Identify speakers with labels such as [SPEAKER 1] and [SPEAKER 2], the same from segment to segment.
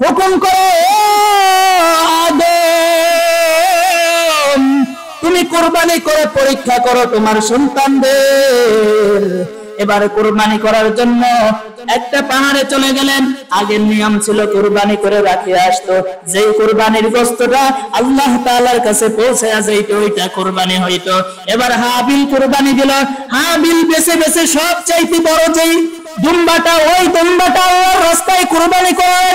[SPEAKER 1] হুকুম করো আদম, তুমি কুরবানি করে পরীক্ষা করো তোমার সন্তানদের। এবারে কুরবানি করার জন্য একটা পাহাড়ে চলে গেলেন। আগের নিয়ম ছিল কুরবানি করে রাখে আসতো, যেই কুরবানির গোশতটা আল্লাহ তাআলার কাছে পৌঁছে যাইতো ওইটা কুরবানি হইতো। এবার হাবিল কুরবানি দিল। হাবিল বেছে বেছে সবচাইতে বড় যেই দুম্বাটা, ওই দুম্বাটা আল্লাহর রাস্তায় কুরবানি করেন।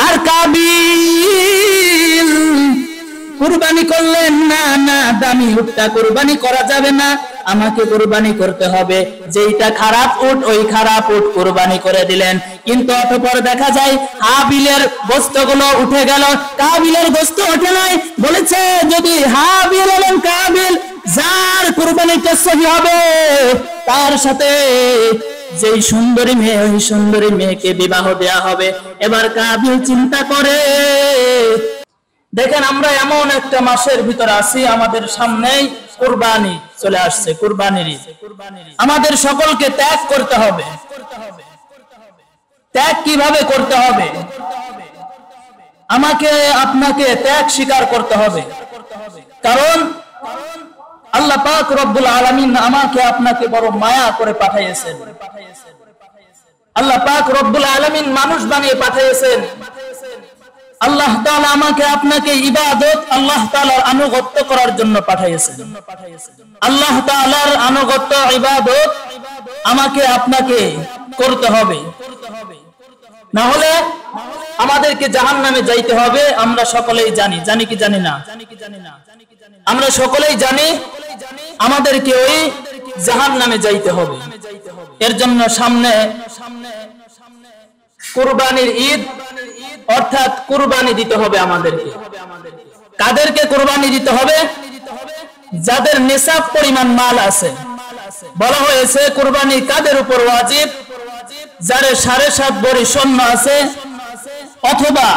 [SPEAKER 1] আর কাবিল কুরবানি করলেন না, না দামি উটটা কুরবানি করা যাবে না, আমাকে কুরবানি করতে হবে, যেইটা খারাপ উট ওই খারাপ উট কুরবানি করে দিলেন। কিন্তু অতঃপর দেখা যায় হাবিলের গোশতগুলো উঠে গেল, কাবিলের গোশত ওঠে নাই। বলেছে যদি হাবিল এবং কাবিল যার কুরবানিটা সহি হবে তার সাথে যেই সুন্দরী মেয়ে ওই সুন্দরী মেয়েকে বিবাহ দেয়া হবে। এবার কাবিল চিন্তা করে, দেখেন আমরা এমন একটা মাসের ভিতরে আছি, আমাদের সামনেই কুরবানি চলে আসছে, কুরবানির ঈদ। আমাদের সকলকে ত্যাগ করতে হবে। ত্যাগ কিভাবে করতে হবে? আমাকে আপনাকে ত্যাগ স্বীকার করতে হবে। কারণ আল্লাহ পাক রব্বুল আলামিন আমাকে আপনাকে বড় মায়া করে পাঠিয়েছেন। আল্লাহ পাক রব্বুল আলামিন মানুষ বানিয়ে পাঠিয়েছেন। আল্লাহ তাআলা আমাকে আপনাকে ইবাদত, আল্লাহ তাআলার আনুগত্য করার জন্য পাঠিয়েছেন। আল্লাহ তাআলার আনুগত্য ইবাদত আমাকে আপনাকে করতে হবে, না হলে আমাদেরকে জাহান্নামে যাইতে হবে। আমরা সকলেই জানি, জানি কি জানি না? আমরা সকলেই জানি আমাদেরকে ওই জাহান্নামে যাইতে হবে। এর জন্য সামনে কুরবানির ঈদ, অর্থাৎ কুরবানি দিতে হবে আমাদেরকে। কাদেরকে কুরবানি দিতে হবে? যাদের নিসাব পরিমাণ মাল আছে। বলা হয়েছে কুরবানি কাদের উপর ওয়াজিব? যাদের 7.5 ভরি স্বর্ণ আছে অথবা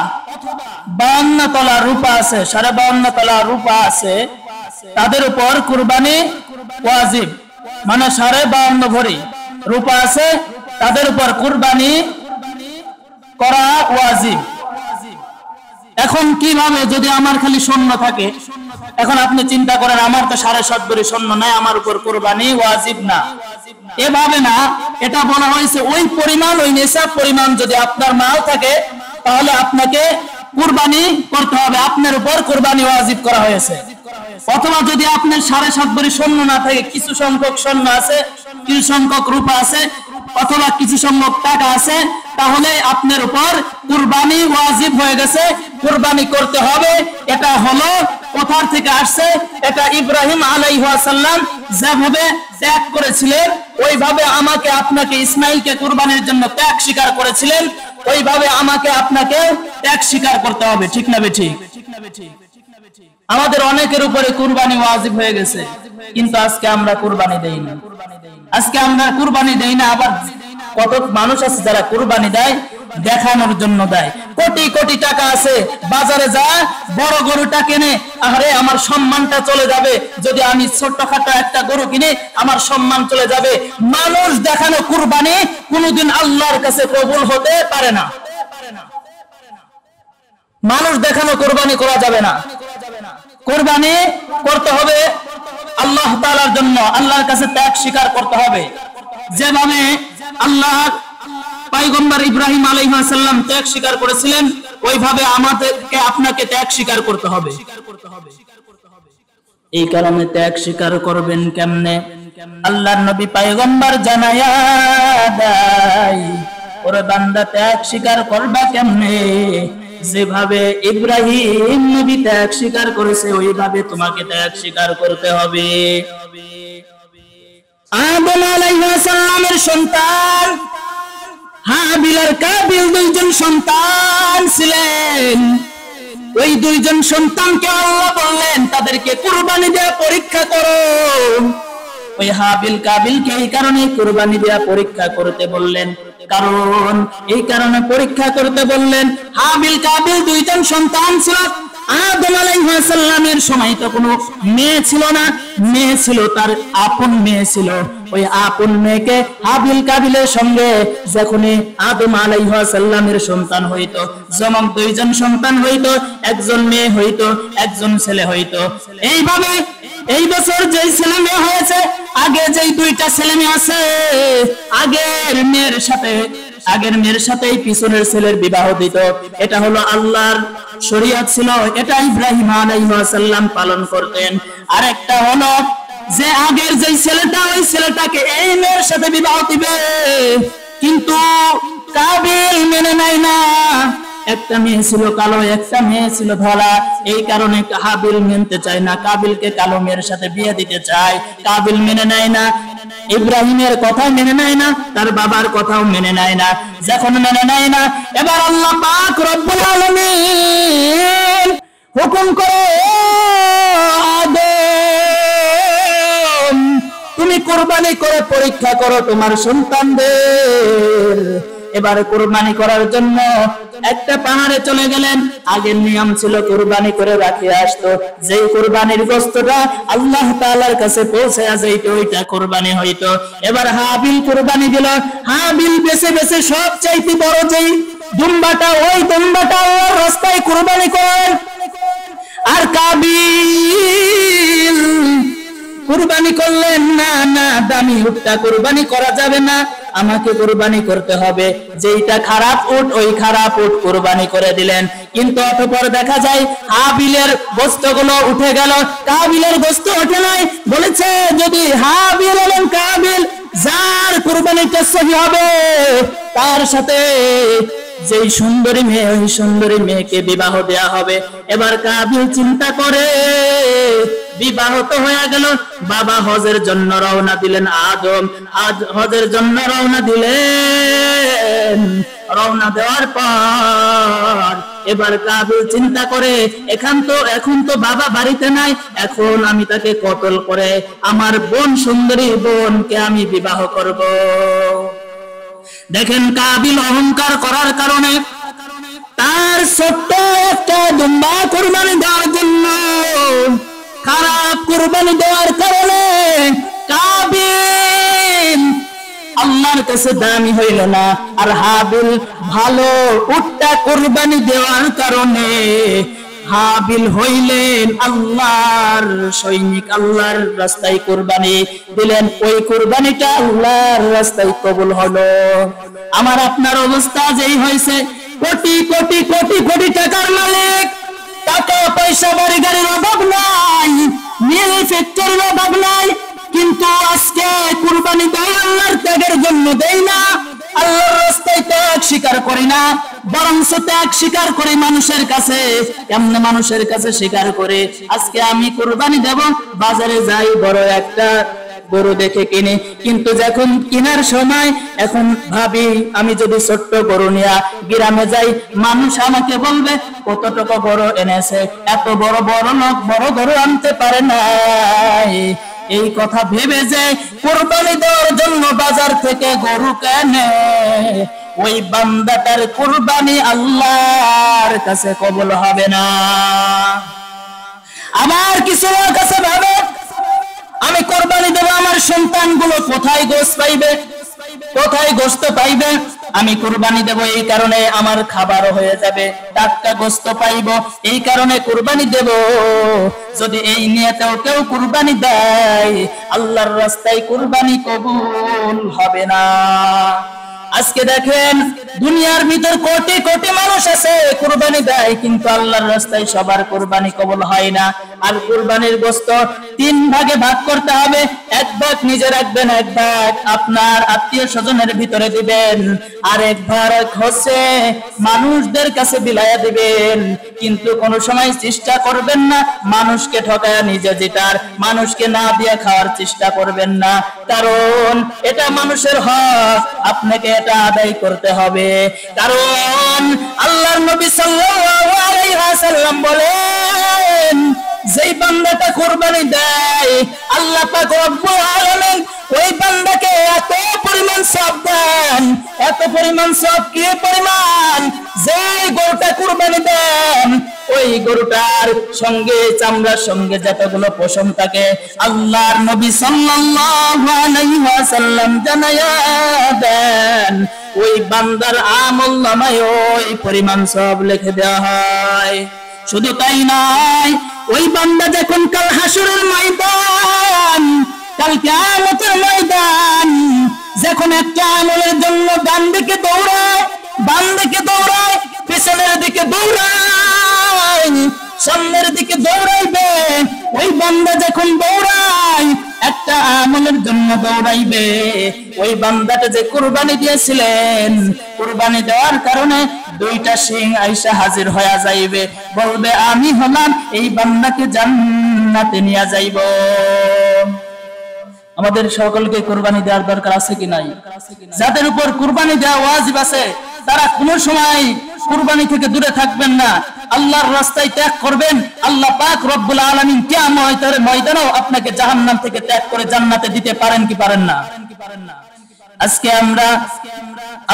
[SPEAKER 1] 52 তলা রূপা আছে, 52.5 তলা রূপা আছে, তাদের উপর কুরবানি ওয়াজিব। মানে 52.5 ভরি রূপা আছে, তাদের উপর কুরবানি করা ওয়াজিব। এখন কিভাবে? যদি আমার খালি স্বর্ণ থাকে, এখন আপনি চিন্তা করেন আমার তো 7.5 ভরি স্বর্ণ নাই, আমার উপর কুরবানি ওয়াজিব না। এভাবে না, এটা বলা হয়েছে ওই পরিমাণ, ওই নিসাব পরিমাণ যদি আপনার মাল থাকে তাহলে আপনাকে কুরবানি করতে হবে, আপনার উপর কুরবানি ওয়াজিব করা হয়েছে। অথবা যদি আপনার 7.5 ভরি স্বর্ণ না থাকে, কিছু সংখ্যক স্বর্ণ আছে, কিছু সংখ্যক রূপা আছে, অথবা কিছু সংখ্যক টাকা আছে, তাহলে আপনার উপর কুরবানি ওয়াজিব হয়ে গেছে, কুরবানি করতে হবে। এটা হলো কোথা থেকে আসছে? এটা ইব্রাহিম আলাইহিস সালাম যেভাবে ত্যাগ করেছিলেন, ওইভাবে আমাকে আপনাকে ইসমাইলকে কুরবানির জন্য ত্যাগ স্বীকার করেছিলেন, ওইভাবে আমাকে আপনাকে ত্যাগ স্বীকার করতে হবে। ঠিক না বেঠিক? আমাদের অনেকের উপরে কুরবানি ওয়াজিব হয়ে গেছে, কিন্তু আজকে আমরা কুরবানি দেই না। আজকে আমরা কুরবানি দেই না। আবার কত মানুষ আছে যারা কুরবানি দেয় দেখানোর জন্য দেয়। কোটি কোটি টাকা আছে, বাজারে যা বড় গরুটা কিনে, আরে আমার সম্মানটা চলে যাবে, যদি আমি ছোটখাটো একটা গরু কিনে আমার সম্মান চলে যাবে। মানুষ দেখানো কুরবানি কোনোদিন আল্লাহর কাছে কবুল হতে পারে না। মানুষ দেখানো কুরবানি করা যাবে না। কুরবানি করতে হবে আল্লাহ তাআলার জন্য, আল্লাহর কাছে ত্যাগ স্বীকার করতে হবে। যেভাবে আল্লাহ পয়গম্বর ইব্রাহিম আলাইহিস সালাম ত্যাগ স্বীকার করেছিলেন, ওইভাবে আমাদেরকে আপনাকে ত্যাগ স্বীকার করতে হবে। এই কারণে ত্যাগ স্বীকার করবেন কেমনে? আল্লাহর নবী পয়গম্বর জানায়া দেয়, ওরে বান্দা ত্যাগ স্বীকার করবা কেমনে? যেভাবে ইব্রাহিম নবী ত্যাগ স্বীকার করেছে ওইভাবে তোমাকে ত্যাগ স্বীকার করতে হবে। আদম আলাইহিস সালামের সন্তান হাবিল আর কাবিল দুইজন সন্তান ছিলেন। ওই দুইজন সন্তানকে আল্লাহ বললেন তাদেরকে কুরবানি দেয়া পরীক্ষা করো। ওই হাবিল কাবিলকে এই কারণে কুরবানি দেয়া পরীক্ষা করতে বললেন, কারণ এই কারণে পরীক্ষা করতে বললেন, হাবিল কাবিল দুইজন সন্তান ছিল। আদম আলাইহিস সালামের সময় তো কোনো মেয়ে ছিল না, মেয়ে ছিল তার আপন মেয়ে ছিল, ওই আপন মেয়েকে হাবিল কাবিলের সঙ্গে যখনই আদম আলাইহিস সালামের সন্তান হইতো, যেমন দুইজন সন্তান হইতো, একজন মেয়ে হইতো, একজন ছেলে হইতো। এইভাবে এই বছর যেই ছেলে মেয়ে হয়েছে, আগে যেই দুইটা ছেলে মেয়ে আছে, আগের মেয়ের সাথে পিছনের ছেলের বিবাহ দিত। এটা হলো আল্লাহর শরীয়ত ছিল, এটা ইব্রাহিম আলাইহিস সালাম পালন করতেন। আর একটা হলো যে আগের যেই ছেলেটা, ওই ছেলেটাকে এই মেয়ের সাথে বিবাহ দিবে, কিন্তু কাবিল মেনে নেয় না। একটা মেয়ে ছিল কালো, একটা মেয়ে ছিল ধলা, এই কারণে হাবিল মেনতে চায় না, কাবিলকে কালো মেয়ের সাথে বিয়ে দিতে চায়। কাবিল মেনে নেয় না, ইব্রাহিমের কথাও মেনে নেয় না, তার বাবার কথাও মেনে নেয় না। যখন মেনে নেয় না, এবার আল্লাহ পাক রব্বুল আলামিন হুকুম করে, আদম তুমি কুরবানি করে পরীক্ষা করো তোমার সন্তানদের। এবার কুরবানি করার জন্য একটা পাহাড়ে চলে গেলেন। আগের নিয়ম ছিল কুরবানি করে রাখিয়ে আসতো, যেই কুরবানির গোশতটা আল্লাহ তাআলার কাছে পৌঁছে যাইত, ওইটা কুরবানি হইতো। এবার হাবিল কুরবানি দিল। হাবিল বেছে বেছে সবচাইতে বড় যেই দুম্বাটা, ওই দুম্বাটা আল্লাহর রাস্তায় কুরবানি করেন। আর কাবিল কুরবানি করলেন না, না দামি উটটা কুরবানি করা যাবে না, আমাকে কুরবানি করতে হবে। যেইটা খারাপ উট, ওই খারাপ উট কুরবানি করে দিলেন। কিন্তু অতঃপর দেখা যায় হাবিলের গোশতগুলো উঠে গেল, কাবিলের গোশত ওঠে নাই। বলেছে যদি হাবিল এবং কাবিল যার কুরবানিটা সহি হবে, তার সাথে যেই সুন্দরী মেয়ে, ওই সুন্দরী মেয়েকে বিবাহ দেয়া হবে। এবার কাবিল চিন্তা করে, বিবাহ তো হয়ে গেল। বাবা হজের জন্য রওনা দিলেন, আদম হজের জন্য রওনা দিলেন। রওনা দেওয়ার পর এবার কাবিল চিন্তা করে, এখন তো বাবা বাড়িতে নাই, এখন আমি তাকে কতল করে আমার বোন, সুন্দরী বোনকে আমি বিবাহ করব। দেখেন কাবিল অহংকার করার কারণে তার ছোট্ট একটা দুম্বা কুরবানি দেওয়ার জন্য, খারাপ কুরবানি দেওয়ার কারণে কাবিল আল্লাহর কাছে দামি হইল না। আর হাবিল ভালো উটটা কুরবানি দেওয়ার কারণে হাবিল হইলেন আল্লাহর সৈনিক, আল্লাহর রাস্তায় কুরবানি দিলেন। ওই কুরবানিটা আল্লাহর রাস্তায় কবুল হলো। আমার আপনার অবস্থা যেই হয়েছে, কোটি কোটি কোটি কোটি টাকার মালিক, টাকা পয়সা বাড়ি গাড়ির অভাব নাই, মিল ফ্যাক্টরির অভাব নাই, কিন্তু আজকে কুরবানি দেয় আল্লাহর ত্যাগের জন্য দেই না, আল্লাহর রাস্তায় ত্যাগ স্বীকার করি না, বরং ত্যাগ স্বীকার করি মানুষের কাছে। এমনি মানুষের কাছে স্বীকার করে আজকে আমি কুরবানি দেব, বাজারে যাই বড় একটা গরু দেখে কিনে, কিন্তু যখন কেনার সময় এখন ভাবি আমি যদি ছোট্ট গরু নিয়ে গ্রামে যাই, মানুষ আমাকে বলবে কত টাকা গরু এনেছে, এত বড় বড় লোক বড় গরু আনতে পারে নাই। এই কথা ভেবে যে কুরবানি দেওয়ার জন্য বাজার থেকে গরু কেনে, ওই বান্দাটার কুরবানি আল্লাহর কাছে কবুল হবে না। আমার কিছু লোক আছে ভাবে আমি কুরবানি দেব, আমার সন্তানগুলো কোথায় গোশত পাইবে, কোথায় গোশত পাইবে, আমি কুরবানি দেব, এই কারণে আমার খাবারও হয়ে যাবে, টাটকা গোশত পাইব, এই কারণে কুরবানি দেব। যদি এই নিয়তেও কেউ কুরবানি দেয়, আল্লাহর রাস্তায় কুরবানি কবুল হবে না। আজকে দেখেন দুনিয়ার ভিতর কোটি কোটি মানুষ আছে কুরবানি দেয়, কিন্তু আল্লাহর রাস্তায় সবার কুরবানি কবুল হয় না। আর কুরবানির গোশত 3 ভাগে ভাগ করতে হবে, 1 ভাগ নিজে রাখবেন, 1 ভাগ আপনার আত্মীয় স্বজনের ভিতরে দিবেন, আর 1 ভাগ হচ্ছে মানুষদের কাছে বিলায়া দিবেন। কিন্তু কোন সময় চেষ্টা করবেন না মানুষকে ঠকায়া নিজে যেটার, মানুষকে না দিয়ে খাওয়ার চেষ্টা করবেন না, কারণ এটা মানুষের হক, আপনাকে এটা আদায় করতে হবে। কারণ আল্লাহর নবী সাল্লাল্লাহু আলাইহি ওয়াসাল্লাম বলেন, যেই বান্দাটা কুরবানি দেয় আল্লাহ পাক রব্বুল আলামিন ওই বান্দাকে এত পরিমাণ সওয়াব দেন, এত পরিমাণ সওয়াব, কি পরিমাণ, যে গরুটা গরুটা কুরবানি দেন, ওই গরুটার সঙ্গে চামড়ার সঙ্গে যতগুলো পশম থাকে আল্লাহর নবী সাল্লাল্লাহু আলাইহি ওয়াসাল্লাম জানায়া দেন, ওই বান্দার আমলনামায় ওই পরিমাণ সব লিখে দেওয়া হয়। শুধু তাই নয়, ওই বান্দা যখন কাল হাসরের ময়দান, কাল কিয়ামতের ময়দান, যখন একটা আমলের জন্য ডান দিকে দৌড়ায়, বাম দিকে দৌড়ায়, পেছনের দিকে দৌড়ায়, সামনের দিকে দৌড়াইবে, ওই বান্দা যখন দৌড়ায় একটা আমলের জন্য দৌড়াইবে, ওই বান্দাটা যে কুরবানি দিয়েছিলেন, কুরবানি দেওয়ার কারণে দুইটা সিং আইসা হাজির হয়ে যাইবে, বলবে আমি হলাম এই বান্দাকে জান্নাতে নিয়ে যাইব। আমাদের সকলকে কুরবানি দেওয়ার দরকার আছে কি নাই? যাদের উপর কুরবানি দেওয়া ওয়াজিব আছে তারা কোনো সময় কুরবানি থেকে দূরে থাকবেন না, আল্লাহর রাস্তায় ত্যাগ করবেন। আল্লাহ পাক রব্বুল আলামিন কিয়ামতের ময়দানেও আপনাকে জাহান্নাম থেকে ত্যাগ করে জান্নাতে দিতে পারেন কি পারেন না? আজকে আমরা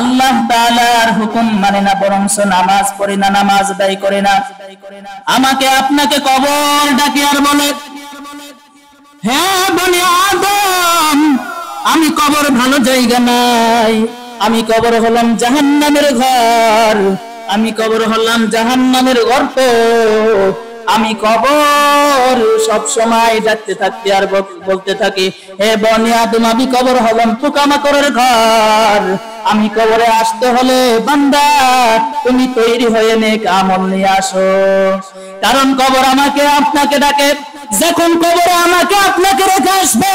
[SPEAKER 1] আল্লাহ তাআলার হুকুম মানে না, বরং নামাজ পড়ি না, নামাজ আদায় করি না। আমাকে আপনাকে কবর ডাকে আর বলে, হ্যাঁ বনি আদম, আমি কবর ভালো জায়গা নাই, আমি কবর হলাম জাহান্নামের ঘর, আমি কবর হলাম জাহান্নামের গর্ত, আমি কবর সব সময় ডাকতে থাকতে আর বলতে থাকি, হে বনি আদম, আমি কবর হলাম পোকামাকড়ের ঘর, আমি কবরে আসতে হলে বান্দা তুমি তৈরি হয়ে নেক আমল নিয়ে আসো। কারণ কবর আমাকে আপনাকে ডাকে। যখন কবরে আমাকে আপনাকে রেখে আসবে,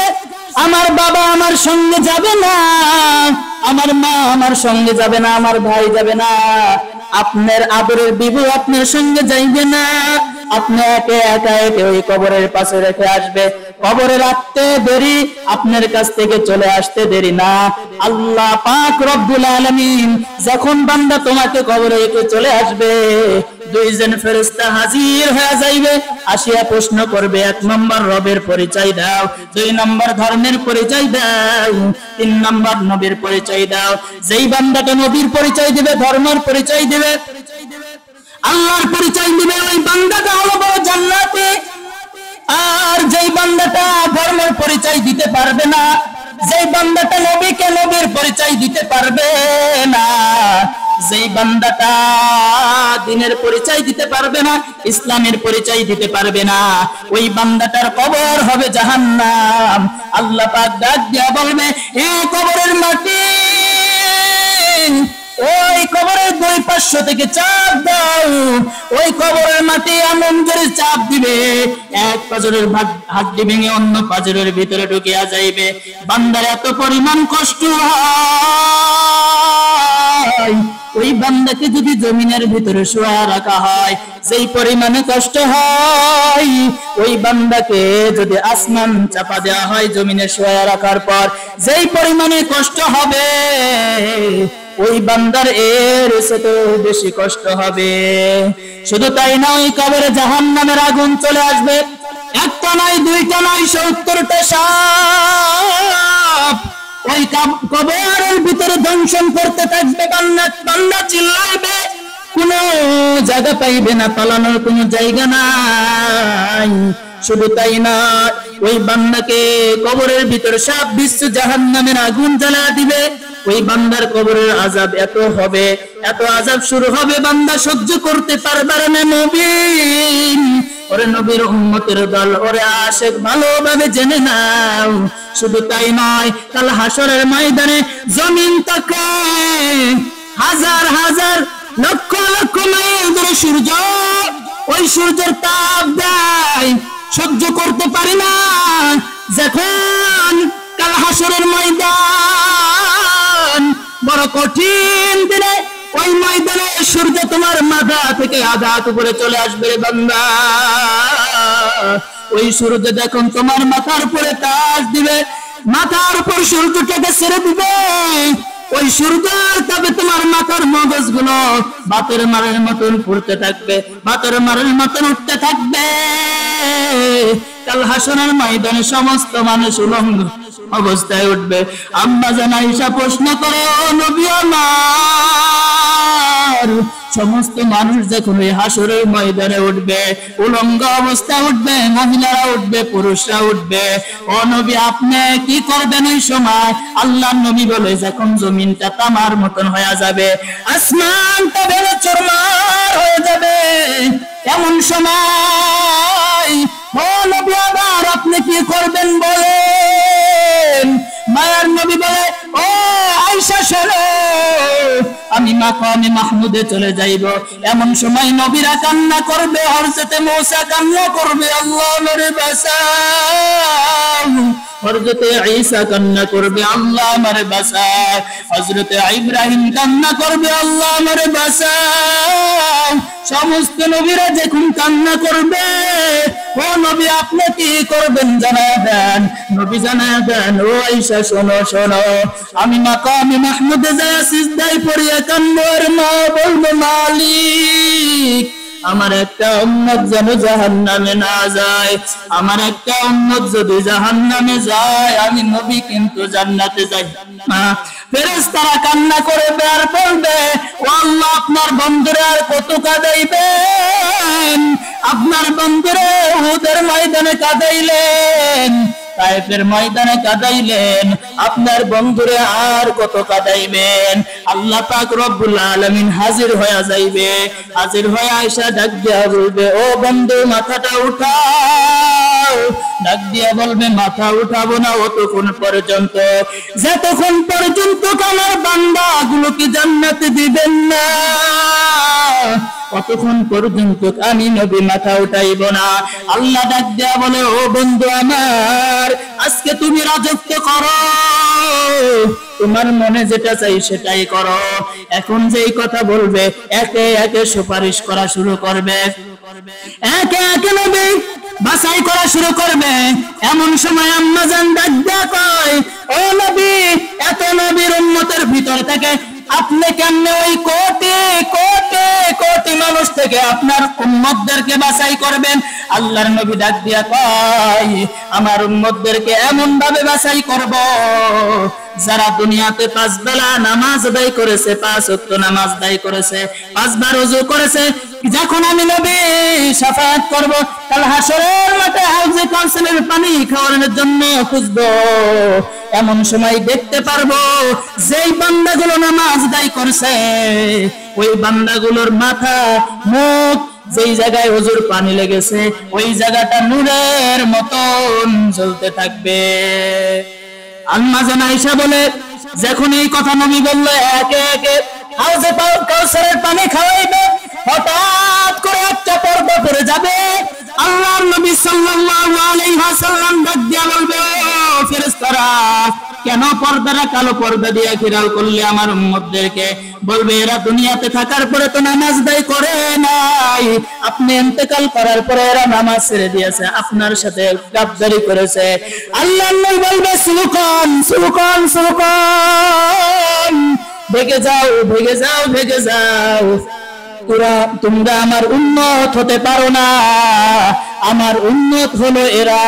[SPEAKER 1] আমার বাবা আমার সঙ্গে যাবে না, আমার মা আমার সঙ্গে যাবে না, আমার ভাই যাবে না, আপনার আদরের বিবু আপনার সঙ্গে যাইবে না, আপনি একে একা একে ওই কবরের পাশে রেখে আসবে। কবরে রাখতে দেরি, আপনার কাছ থেকে চলে আসতে দেরি না। আল্লাহ পাক রব্বুল আলামিন যখন বান্দা তোমাকে কবরে রেখে চলে আসবে, দুইজন ফেরেশতা হাজির হয়ে যাইবে, আসিয়া প্রশ্ন করবে, এক নম্বর রবের পরিচয় দাও, দুই নম্বর ধর্মের পরিচয় দাও, তিন নম্বর নবীর পরিচয় দাও। যেই বান্দাটা নবীর পরিচয় দিবে, ধর্মের পরিচয় দিবে, আল্লাহর পরিচয় দিবে, ওই বান্দাটা হলো বড় জান্নাতি। আর যেই বান্দাটা ধর্মের পরিচয় দিতে পারবে না, যেই বান্দাটা নবীকে নবীর পরিচয় দিতে পারবে না, যেই বান্দাটা দ্বীনের পরিচয় দিতে পারবে না, ইসলামের পরিচয় দিতে পারবে না, ওই বান্দাটার কবর হবে জাহান্নাম। আল্লাহ পাক ডাক দিয়া বলবে, এ কবরের মাটি, ওই কবরের দুই পার্শ্ব থেকে চাপ দাও। ওই কবরের মাটি এমন জোরে চাপ দিবে, এক পাজরের হাড্ডি ভেঙে অন্য পাজরের ভিতরে ঢুকিয়া যাইবে। বান্দার এত পরিমাণ কষ্ট হয়, ওই বান্দাকে যদি জমিনের ভিতরে শোয়া রাখা হয়, যেই পরিমাণে কষ্ট হয়, ওই বান্দাকে যদি আসমান চাপা দেওয়া হয় জমিনে শোয়া রাখার পর, যেই পরিমাণে কষ্ট হবে, ওই বান্দার এর সাথে বেশি কষ্ট হবে। শুধু তাই না, ওই কবরে জাহান্নামের আগুন চলে আসবে, একটা নয়, দুইটা নয়, 70টা সাপ ওই কবরের ভিতরে দংশন করতে থাকবে। বান্দা চিল্লাইবে, কোনো জায়গা পাইবে না, পালানোর কোনো জায়গা নাই। শুধু তাই না, ওই বান্দাকে কবরের ভিতরে সাপ বিশ্ব জাহান্নামের আগুন জ্বালা দিবে। ওই বান্দার কবরের আযাব এত হবে, এত আযাব শুরু হবে, বান্দা সহ্য করতে পারবে না। নবী, ওরে নবীর উম্মতের দল, ওরে আশিক, ভালোভাবে জেনে নাও। শুধু তাই নয়, কাল হাসরের ময়দানে জমিন থেকে হাজার হাজার লক্ষ লক্ষ মাইল দূরে সূর্য, ওই সূর্যের তাপ দেয়, সহ্য করতে পারি না। যখন কাল হাসরের ময়দান বড় কঠিন দিনে, ওই ময়দানে সূর্য তোমার মাথা থেকে আঘাত করে চলে আসবে বান্দা। ওই সূর্য যখন তোমার মাথার উপরে তাজ দিবে, মাথার উপর সূর্যটাকে ছেড়ে দিবে, ওই সূর্যের তাপে তোমার মাথার মগজগুলো বাতের মারের মতন ফুলতে থাকবে, বাতের মারের মতন উঠতে থাকবে। কাল হাসরের ময়দানে সমস্ত মানুষ উলঙ্গ অবস্থায় উঠবে। আম্মা জান আয়েশা প্রশ্ন করে, ও নবী আমার, সমস্ত মানুষ যখন ওই হাসরের ময়দানে উঠবে, উলঙ্গ অবস্থায় উঠবে, মহিলারা উঠবে, পুরুষরা উঠবে, ও নবী আপনি কি করবেন ওই সময়? আল্লাহর নবী বলে, যখন জমিনটা তামার মতন হয়ে যাবে, আসমানটা ভেঙে চুরমার হয়ে যাবে, এমন সময় ও নবী আবার আপনি কি করবেন বলেন? মায়ার নবী বলে, ও আয়েশা শোনো, আমি মাকামে মাহমুদে চলে যাইব। এমন সময় নবীরা কান্না করবে, হযরতে মূসা কান্না করবে, আল্লাহ আমারে বাঁচাও। হযরতে ঈসা কান্না করবে, আল্লাহ আমারে বাঁচাও। হযরতে ইব্রাহিম কান্না করবে, আল্লাহ আমারে বাঁচাও। সমস্ত নবীরা যখন কান্না করবে, ও নবী আপনি কি করবেন জানায়া দেন। নবী জানায়া দেন, ও আয়েশা শোনো শোনো, আমি মাকামে মাহমুদে যায় সিজদায় পড়িয়া কান্দবো, আর মা বলবে, মালিক আমার একটা উম্মত যেন জাহান্নামে না যায়, আমার একটা উম্মত যদি জাহান্নামে যায়, আমি নবী কিন্তু জান্নাতে যাই না। ফেরেশতারা কান্না করবে আর বলবে, ও আল্লাহ আপনার বন্ধুরা আর কত কাঁদাইবেন, আপনার বন্ধুরা উহুদের ময়দানে কাঁদাইলেন, তায়েফের ময়দানে কাঁদাইলেন, আপনার বন্ধুরে আর কত কাঁদাইবেন। আল্লাহ পাক রব্বুল আলামিন হাজির হয়ে যাইবে, হাজির হয়ে আয়েশা ডাক দিয়া বলবে, ও বন্ধু মাথাটা উঠাও। ডাক দিয়া বলবে, মাথা উঠাবো না অতক্ষণ পর্যন্ত যতক্ষণ পর্যন্ত আমার বান্দাগুলোকে জান্নাতে দিবেন না, কতক্ষণ পর্যন্ত আমি নবী মাথা উঠাইব না। আল্লাহ ডাক দেয়া বলে, ও বন্ধু আমার, আজকে তুমি রাজত্ব করো, তোমার মনে যেটা চাই সেটাই করো। এখন যেই কথা বলবে, একে একে সুপারিশ করা শুরু করবে, একে একে নবী বাছাই করা শুরু করবে। এমন সময় আম্মা জান ডাক দেয়া কয়, ও নবী, এত নবীর উম্মতের ভিতর থেকে আপনি কেমনে ওই কোটি কোটি কোটি মানুষ থেকে আপনার উম্মতদেরকে বাছাই করবেন? আল্লাহর নবী ডাক দিয়া কয়, আমার উম্মতদেরকে এমন ভাবে বাছাই করব, যারা দুনিয়াতে 5 বেলা নামাজ আদায় করেছে, 5 ওয়াক্ত নামাজ আদায় করেছে, 5 বার ওযু করেছে। যখন আমি নবী শাফাআত করব, কাল হাশরের মাঠে হাউজে কাউসারের পানি খাওয়ানোর জন্য খুঁজবো, এমন সময় দেখতে পারবো যেই বান্দাগুলো নামাজ আদায় করছে, ওই বান্দাগুলোর মাথা মুখ যেই জায়গায় ওযুর পানি লেগেছে, ওই জায়গাটা নূরের মতন জ্বলতে থাকবে। আম্মা জান আয়েশা বলে, যখন এই কথা নবী বললো একে একে হাউজে কাউসারের পানি খাওয়াইবে, হঠাৎ করে একটা পর্দা পড়ে যাবে। আল্লাহর নবী সাল্লাল্লাহু আলাইহি ওয়াসাল্লাম ডাক দিয়া বলবে, ও ফেরেশতারা, কেন পর্দাটা কালো পর্দা দিয়ে ঘেরাও করলে আমার উম্মতদেরকে? বলবে, এরা দুনিয়াতে থাকার পরে তো নামাজ আদায় করে নাই, আপনি ইন্তেকাল করার পরে এরা নামাজ ছেড়ে দিয়েছে, আপনার সাথে গাদ্দারি করেছে। আল্লাহর নবী বলবে, সুলকান সুলকান সুলকান, ভেগে যাও ভেগে যাও ভেগে যাও, তোমরা আমার উম্মত হতে পারো না। আমার উম্মত হলো এরা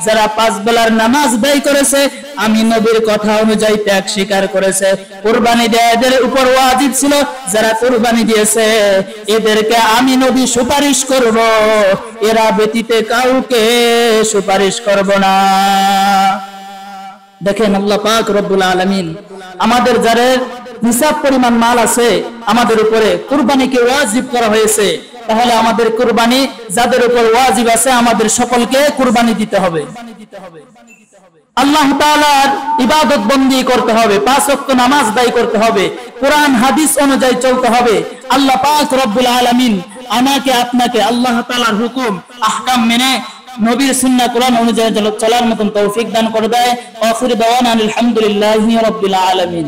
[SPEAKER 1] যারা 5 বেলার নামাজ আদায় করেছে, আমি নবীর কথা অনুযায়ী ত্যাগ স্বীকার করেছে, কুরবানি দেয়া এদের উপর ওয়াজিব ছিল, যারা কুরবানি দিয়েছে এদেরকে আমি নবী সুপারিশ করব, এরা ব্যতীত কাউকে সুপারিশ করব না। দেখেন আল্লাহ পাক রব্বুল আলামিন আমাদের যারা নিসাব পরিমাণ মাল আছে, আমাদের উপরে কুরবানিকে ওয়াজিব করা হয়েছে, তাহলে আমাদের কুরবানি যাদের উপর ওয়াজিব আছে, আমাদের সকলকে কুরবানি দিতে হবে। আল্লাহ তাআলার ইবাদত বন্দি করতে হবে, 5 ওয়াক্ত নামাজ আদায় করতে হবে, কোরআন হাদিস অনুযায়ী চলতে হবে। আল্লাহ পাক রব্বুল আলামিন আমাকে আপনাকে আল্লাহ তাআলার হুকুম আহকাম মেনে নবীর সুন্নাহ কোরআন অনুযায়ী চলার মতন তৌফিক দান করে দেয়। আখির দাওয়ানা আলহামদুলিল্লাহি রাব্বিল আলামিন।